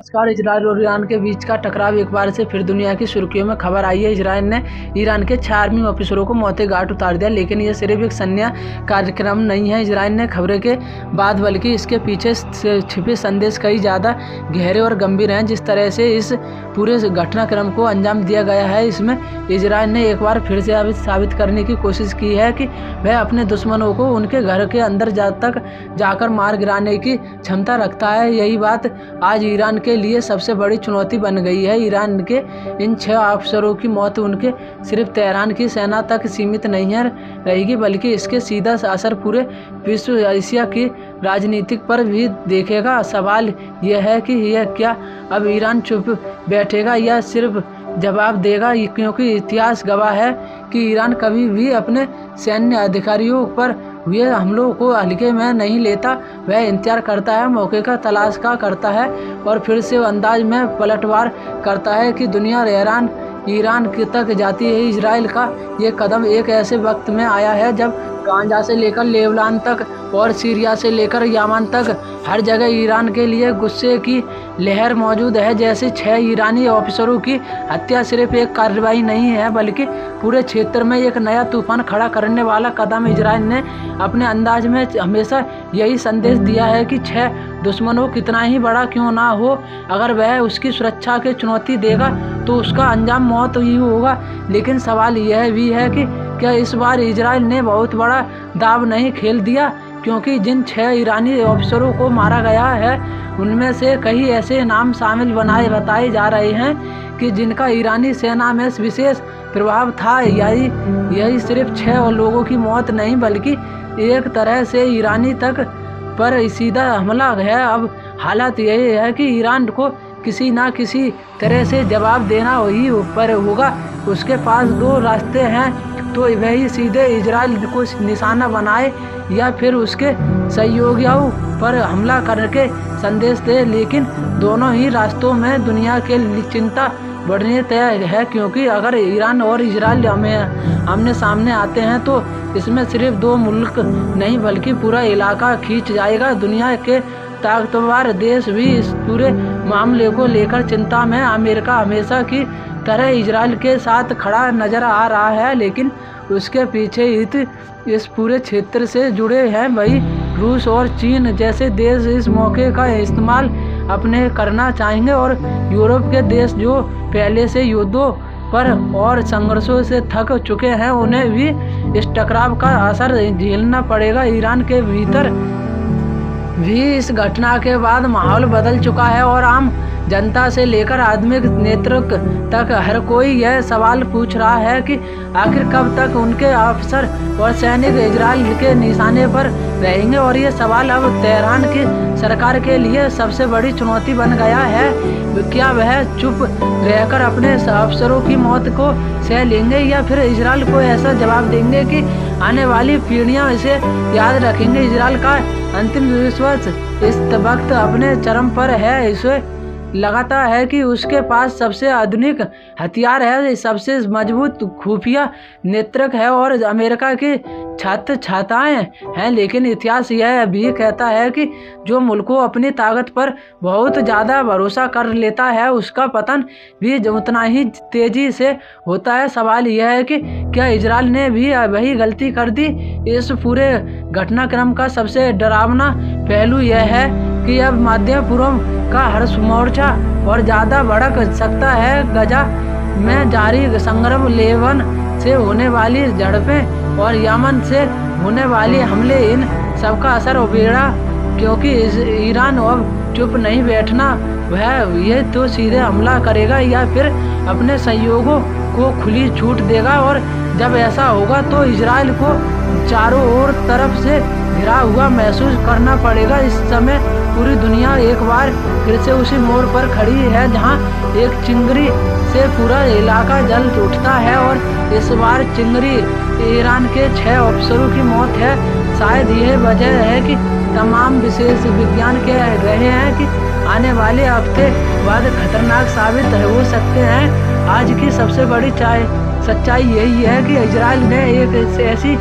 नमस्कार। इजराइल और ईरान के बीच का टकराव एक बार से फिर दुनिया की सुर्खियों में खबर आई है। इजराइल ने ईरान के 6 आर्मी ऑफिसरों को मौते घाट उतार दिया, लेकिन यह सिर्फ एक सैन्य कार्यक्रम नहीं है। इजराइल ने खबरें के बाद बल्कि इसके पीछे छिपे संदेश कई ज़्यादा गहरे और गंभीर हैं। जिस तरह से इस पूरे घटनाक्रम को अंजाम दिया गया है, इसमें इजराइल ने एक बार फिर से साबित करने की कोशिश की है कि वह अपने दुश्मनों को उनके घर के अंदर तक जाकर मार गिराने की क्षमता रखता है। यही बात आज ईरान के लिए सबसे बड़ी चुनौती बन गई है। ईरान के इन 6 अफसरों की मौत उनके सिर्फ तेहरान की सेना तक सीमित नहीं रहेगी, बल्कि इसके सीधा असर पूरे विश्व एशिया की राजनीतिक पर भी देखेगा। सवाल यह है कि यह क्या अब ईरान चुप बैठेगा या सिर्फ जवाब देगा, क्योंकि इतिहास गवाह है कि ईरान कभी भी अपने सैन्य अधिकारियों पर हुए हमलों को हल्के में नहीं लेता। वह इंतजार करता है, मौके का तलाश करता है और फिर से अंदाज में पलटवार करता है कि दुनिया ईरान तक जाती है। इजराइल का ये कदम एक ऐसे वक्त में आया है जब गाजा से लेकर लेबनान तक और सीरिया से लेकर यमन तक हर जगह ईरान के लिए गुस्से की लहर मौजूद है। जैसे 6 ईरानी ऑफिसरों की हत्या सिर्फ एक कार्रवाई नहीं है, बल्कि पूरे क्षेत्र में एक नया तूफान खड़ा करने वाला कदम। इजराइल ने अपने अंदाज में हमेशा यही संदेश दिया है कि 6 दुश्मनों कितना ही बड़ा क्यों ना हो, अगर वह उसकी सुरक्षा की चुनौती देगा तो उसका अंजाम मौत ही होगा। लेकिन सवाल यह भी है कि क्या इस बार इजराइल ने बहुत बड़ा दाव नहीं खेल दिया, क्योंकि जिन 6 ईरानी ऑफिसरों को मारा गया है उनमें से कई ऐसे नाम शामिल बताए जा रहे हैं कि जिनका ईरानी सेना में विशेष प्रभाव था। यही सिर्फ 6 लोगों की मौत नहीं, बल्कि एक तरह से ईरानी तक पर सीधा हमला है। अब हालत यही है कि ईरान को किसी ना किसी तरह से जवाब देना ही पर होगा। उसके पास 2 रास्ते हैं, तो वही सीधे इजराइल को निशाना बनाए या फिर उसके सहयोगियों पर हमला करके संदेश दे। लेकिन दोनों ही रास्तों में दुनिया के चिंता बढ़ने तय है, क्योंकि अगर ईरान और इजराइल आमने सामने आते हैं तो इसमें सिर्फ 2 मुल्क नहीं बल्कि पूरा इलाका खींच जाएगा। दुनिया के ताकतवर देश भी इस पूरे मामले को लेकर चिंता में। अमेरिका हमेशा की तरह इजराइल के साथ खड़ा नजर आ रहा है, लेकिन उसके पीछे इस पूरे क्षेत्र से जुड़े हैं वही रूस और चीन जैसे देश इस मौके का इस्तेमाल अपने करना चाहेंगे। और यूरोप के देश जो पहले से युद्धों पर और संघर्षों से थक चुके हैं, उन्हें भी इस टकराव का असर झेलना पड़ेगा। ईरान के भीतर भी इस घटना के बाद माहौल बदल चुका है और आम जनता से लेकर आधुनिक नेतृत्व तक हर कोई यह सवाल पूछ रहा है कि आखिर कब तक उनके अफसर और सैनिक इजराइल के निशाने पर रहेंगे। और ये सवाल अब तेहरान की सरकार के लिए सबसे बड़ी चुनौती बन गया है। क्या वह चुप रहकर अपने अफसरों की मौत को सह लेंगे या फिर इजराइल को ऐसा जवाब देंगे कि आने वाली पीढ़ियां इसे याद रखेंगे। इजराइल का अंतिम विश्वास इस वक्त अपने चरम पर है। इसे लगाता है कि उसके पास सबसे आधुनिक हथियार है, सबसे मजबूत खुफिया नेतृत्व है और अमेरिका की छाताएं हैं। लेकिन इतिहास यह भी कहता है कि जो मुल्क अपनी ताकत पर बहुत ज़्यादा भरोसा कर लेता है, उसका पतन भी उतना ही तेजी से होता है। सवाल यह है कि क्या इजराइल ने भी वही गलती कर दी। इस पूरे घटनाक्रम का सबसे डरावना पहलू यह है कि अब मध्य पूर्व का हर मोर्चा और ज़्यादा भड़क सकता है। गजा में जारी संग्राम, लेबनान से होने वाली झड़पें और यमन से होने वाले हमले, इन सबका असर उभेड़ा, क्योंकि ईरान अब चुप नहीं बैठना। वह ये तो सीधे हमला करेगा या फिर अपने सहयोगों को खुली छूट देगा। और जब ऐसा होगा तो इजराइल को चारों ओर तरफ से घिरा हुआ महसूस करना पड़ेगा। इस समय पूरी दुनिया एक बार फिर से उसी मोड़ पर खड़ी है जहां एक चिंगारी से पूरा इलाका जल उठता है। और इस बार चिंगारी ईरान के 6 अफसरों की मौत है। शायद यह वजह है कि तमाम विशेष विज्ञान कह रहे हैं कि आने वाले हफ्ते बाद खतरनाक साबित हो सकते हैं। आज की सबसे बड़ी सच्चाई यही है कि इजराइल ने एक ऐसी